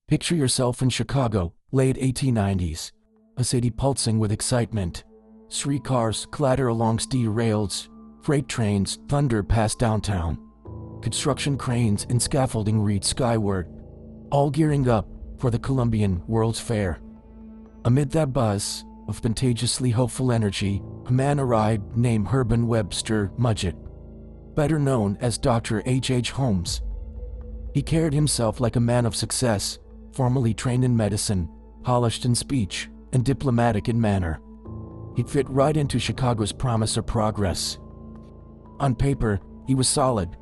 Picture yourself in Chicago, late 1890s, a city pulsing with excitement. Streetcars clatter along steel rails, freight trains thunder past downtown. Construction cranes and scaffolding reach skyward, all gearing up for the Columbian World's Fair. Amid that buzz of contagiously hopeful energy, a man arrived named Herman Webster Mudgett, better known as Dr. H. Holmes. He carried himself like a man of success, formally trained in medicine, polished in speech, and diplomatic in manner. He'd fit right into Chicago's promise of progress. On paper, he was solid,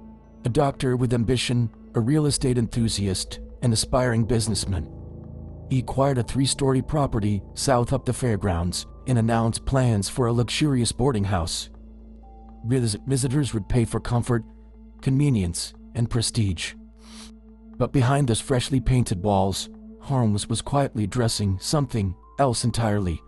a doctor with ambition, a real estate enthusiast, an aspiring businessman. He acquired a 3-story property south up the fairgrounds and announced plans for a luxurious boarding house. Visitors would pay for comfort, convenience, and prestige. But behind those freshly painted walls, Holmes was quietly addressing something else entirely.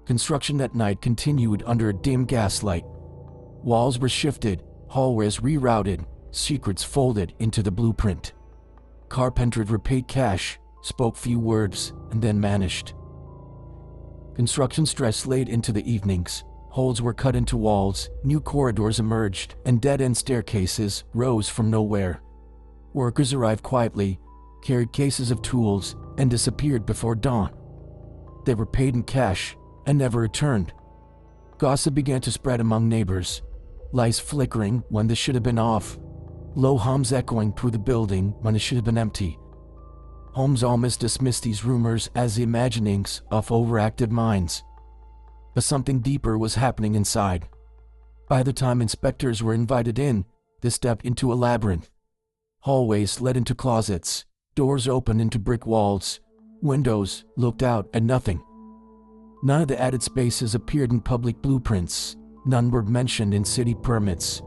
Construction that night continued under a dim gaslight. Walls were shifted, hallways rerouted, secrets folded into the blueprint. Carpenter repaid cash, spoke few words, and then vanished. Construction stress laid into the evenings. Holes were cut into walls, new corridors emerged, and dead-end staircases rose from nowhere. Workers arrived quietly, carried cases of tools, and disappeared before dawn. They were paid in cash and never returned. Gossip began to spread among neighbors, lights flickering when they should have been off, low hums echoing through the building when it should have been empty. Holmes almost dismissed these rumors as the imaginings of overactive minds. But something deeper was happening inside. By the time inspectors were invited in, they stepped into a labyrinth. Hallways led into closets, doors opened into brick walls, windows looked out at nothing. None of the added spaces appeared in public blueprints, none were mentioned in city permits.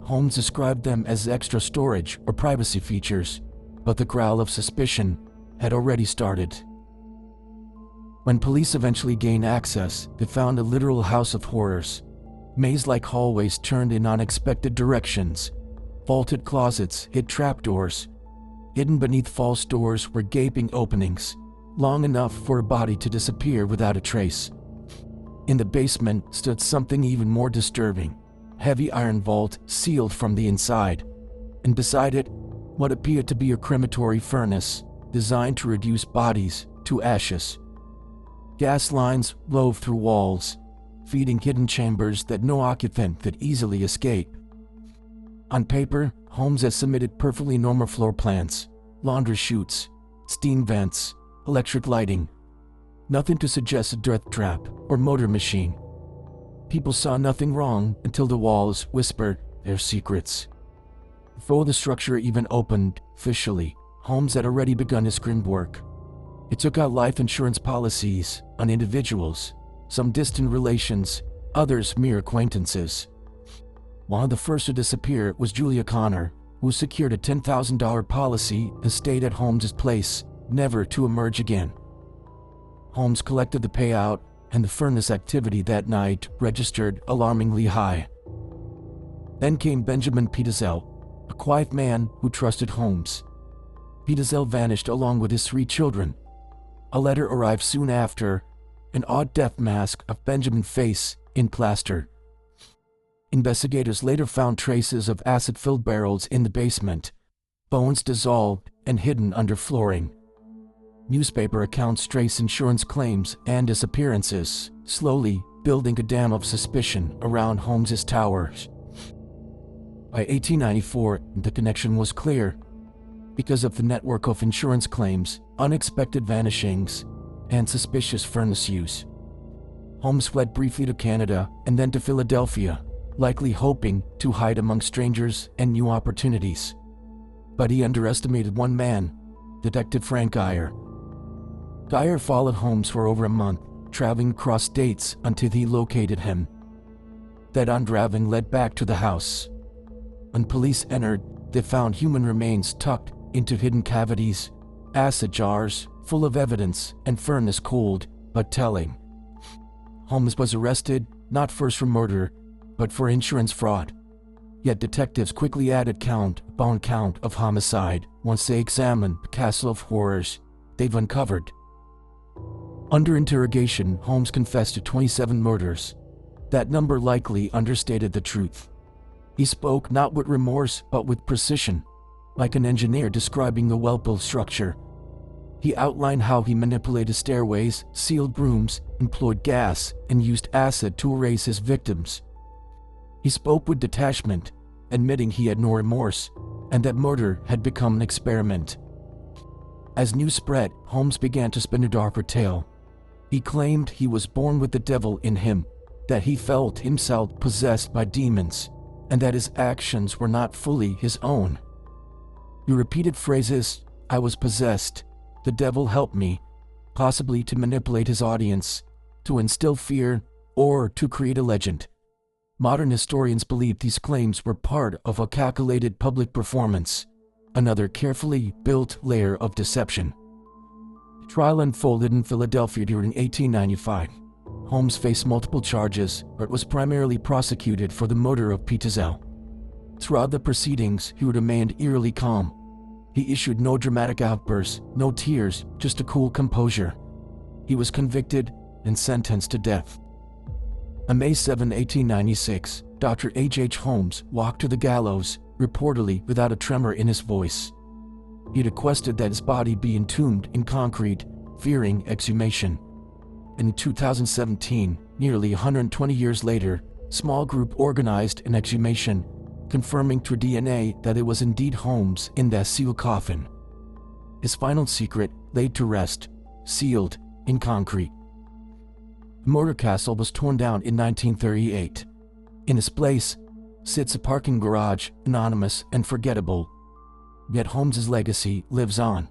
Holmes described them as extra storage or privacy features, but the growl of suspicion had already started. When police eventually gained access, they found a literal house of horrors. Maze-like hallways turned in unexpected directions. Vaulted closets hid trapdoors. Hidden beneath false doors were gaping openings, long enough for a body to disappear without a trace. In the basement stood something even more disturbing. Heavy iron vault sealed from the inside, and beside it, what appeared to be a crematory furnace designed to reduce bodies to ashes. Gas lines wove through walls, feeding hidden chambers that no occupant could easily escape. On paper, Holmes had submitted perfectly normal floor plans, laundry chutes, steam vents, electric lighting. Nothing to suggest a death trap or motor machine. People saw nothing wrong until the walls whispered their secrets. Before the structure even opened officially, Holmes had already begun his grim work. He took out life insurance policies on individuals, some distant relations, others mere acquaintances. One of the first to disappear was Julia Connor, who secured a $10,000 policy and stayed at Holmes's place, never to emerge again. Holmes collected the payout, and the furnace activity that night registered alarmingly high. Then came Benjamin Peterzel, a quiet man who trusted Holmes. Peterzel vanished along with his 3 children. A letter arrived soon after, an odd death mask of Benjamin's face in plaster. Investigators later found traces of acid-filled barrels in the basement, bones dissolved and hidden under flooring. Newspaper accounts trace insurance claims and disappearances, slowly building a dam of suspicion around Holmes's towers. By 1894, the connection was clear. Because of the network of insurance claims, unexpected vanishings, and suspicious furnace use. Holmes fled briefly to Canada and then to Philadelphia, likely hoping to hide among strangers and new opportunities. But he underestimated one man, Detective Frank Geyer. Geyer followed Holmes for over a month, traveling across states until he located him. That unraveling led back to the house. When police entered, they found human remains tucked into hidden cavities, acid jars full of evidence, and furnace cold but telling. Holmes was arrested not first for murder, but for insurance fraud. Yet detectives quickly added count upon count of homicide once they examined the castle of horrors they've uncovered. Under interrogation, Holmes confessed to 27 murders. That number likely understated the truth. He spoke not with remorse but with precision, like an engineer describing a well-built structure. He outlined how he manipulated stairways, sealed rooms, employed gas, and used acid to erase his victims. He spoke with detachment, admitting he had no remorse, and that murder had become an experiment. As news spread, Holmes began to spin a darker tale. He claimed he was born with the devil in him, that he felt himself possessed by demons, and that his actions were not fully his own. He repeated phrases, "I was possessed," "the devil helped me," possibly to manipulate his audience, to instill fear, or to create a legend. Modern historians believe these claims were part of a calculated public performance, another carefully built layer of deception. The trial unfolded in Philadelphia during 1895. Holmes faced multiple charges, but was primarily prosecuted for the murder of Peter Zell. Throughout the proceedings, he remained eerily calm. He issued no dramatic outbursts, no tears, just a cool composure. He was convicted and sentenced to death. On May 7, 1896, Dr. H. Holmes walked to the gallows, reportedly without a tremor in his voice. He requested that his body be entombed in concrete, fearing exhumation. In 2017, nearly 120 years later, a small group organized an exhumation, confirming through DNA that it was indeed Holmes in that sealed coffin. His final secret laid to rest, sealed in concrete. The murder castle was torn down in 1938. In its place sits a parking garage, anonymous and forgettable. Yet Holmes's legacy lives on.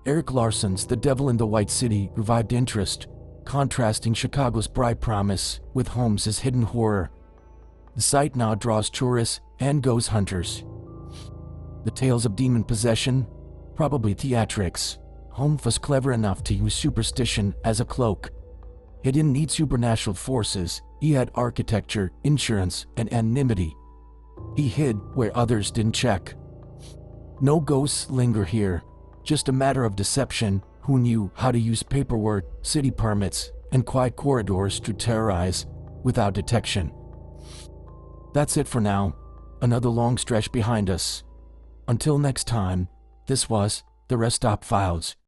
Eric Larson's The Devil in the White City revived interest, contrasting Chicago's bright promise with Holmes's hidden horror. The site now draws tourists and ghost hunters. The tales of demon possession? Probably theatrics. Holmes was clever enough to use superstition as a cloak. He didn't need supernatural forces, he had architecture, insurance, and anonymity. He hid where others didn't check. No ghosts linger here, just a matter of deception. Who knew how to use paperwork, city permits, and quiet corridors to terrorize without detection? That's it for now. Another long stretch behind us. Until next time, this was the Rest Stop Files.